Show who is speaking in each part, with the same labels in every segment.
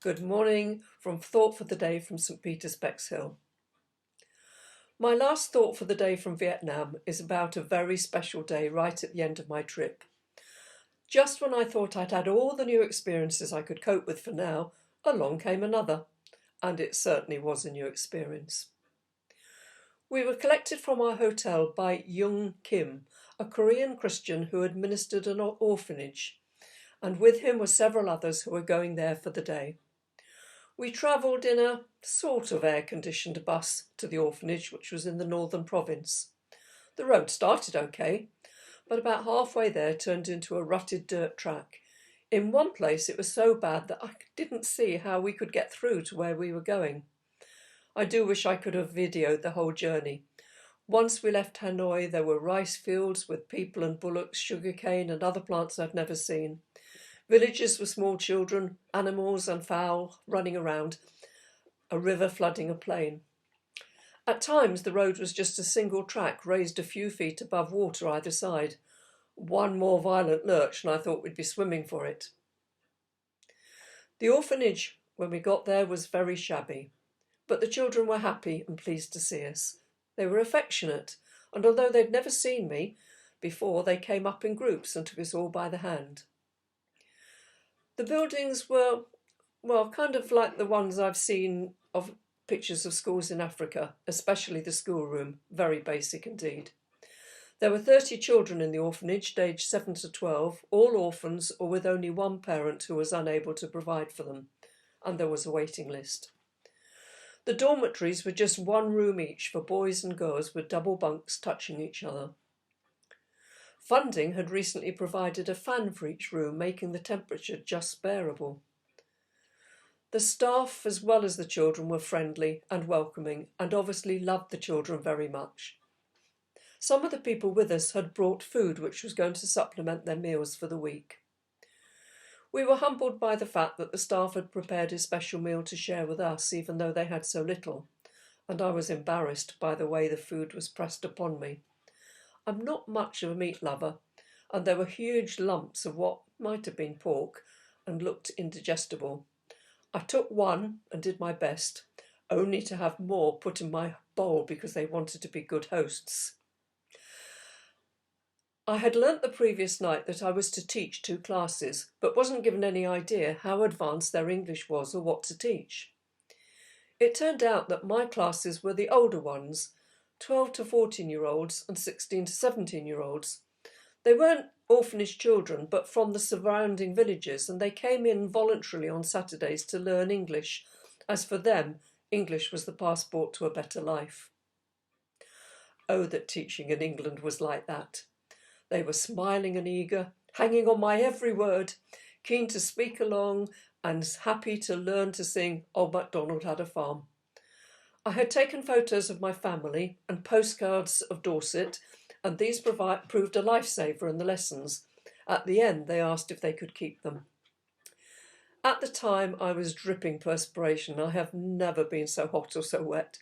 Speaker 1: Good morning from Thought for the Day from St. Peter's, Bexhill. My last thought for the day from Vietnam is about a very special day right at the end of my trip. Just when I thought I'd had all the new experiences I could cope with for now, along came another, and it certainly was a new experience. We were collected from our hotel by Young Kim, a Korean Christian who administered an orphanage, and with him were several others who were going there for the day. We travelled in a sort of air-conditioned bus to the orphanage, which was in the northern province. The road started okay, but about halfway there turned into a rutted dirt track. In one place it was so bad that I didn't see how we could get through to where we were going. I do wish I could have videoed the whole journey. Once we left Hanoi, there were rice fields with people and bullocks, sugarcane and other plants I'd never seen. Villages with small children, animals and fowl running around, a river flooding a plain. At times the road was just a single track raised a few feet above water either side. One more violent lurch and I thought we'd be swimming for it. The orphanage, when we got there, was very shabby, but the children were happy and pleased to see us. They were affectionate, and although they'd never seen me before, they came up in groups and took us all by the hand. The buildings were, kind of like the ones I've seen of pictures of schools in Africa, especially the schoolroom, very basic indeed. There were 30 children in the orphanage, aged 7 to 12, all orphans or with only one parent who was unable to provide for them, and there was a waiting list. The dormitories were just one room each for boys and girls with double bunks touching each other. Funding had recently provided a fan for each room, making the temperature just bearable. The staff, as well as the children, were friendly and welcoming and obviously loved the children very much. Some of the people with us had brought food which was going to supplement their meals for the week. We were humbled by the fact that the staff had prepared a special meal to share with us, even though they had so little, and I was embarrassed by the way the food was pressed upon me. I'm not much of a meat lover, and there were huge lumps of what might have been pork and looked indigestible. I took one and did my best, only to have more put in my bowl because they wanted to be good hosts. I had learnt the previous night that I was to teach 2 classes, but wasn't given any idea how advanced their English was or what to teach. It turned out that my classes were the older ones, 12 to 14-year-olds and 16 to 17-year-olds. They weren't orphanage children, but from the surrounding villages, and they came in voluntarily on Saturdays to learn English, as for them, English was the passport to a better life. Oh, that teaching in England was like that. They were smiling and eager, hanging on my every word, keen to speak along and happy to learn to sing Old MacDonald Had a Farm. I had taken photos of my family and postcards of Dorset, and these proved a lifesaver in the lessons. At the end, they asked if they could keep them. At the time, I was dripping perspiration. I have never been so hot or so wet.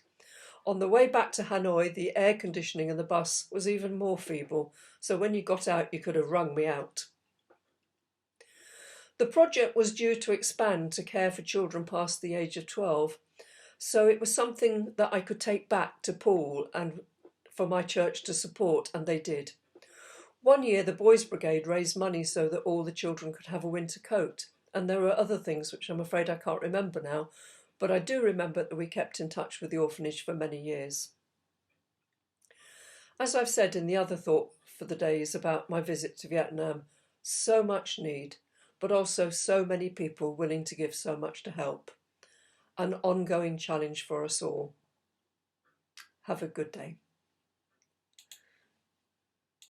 Speaker 1: On the way back to Hanoi, the air conditioning in the bus was even more feeble, so when you got out, you could have wrung me out. The project was due to expand to care for children past the age of 12, so it was something that I could take back to Paul and for my church to support, and they did. One year the Boys Brigade raised money so that all the children could have a winter coat, and there were other things which I'm afraid I can't remember now, but I do remember that we kept in touch with the orphanage for many years. As I've said in the other thought for the days about my visit to Vietnam, so much need, but also so many people willing to give so much to help. An ongoing challenge for us all. Have a good day.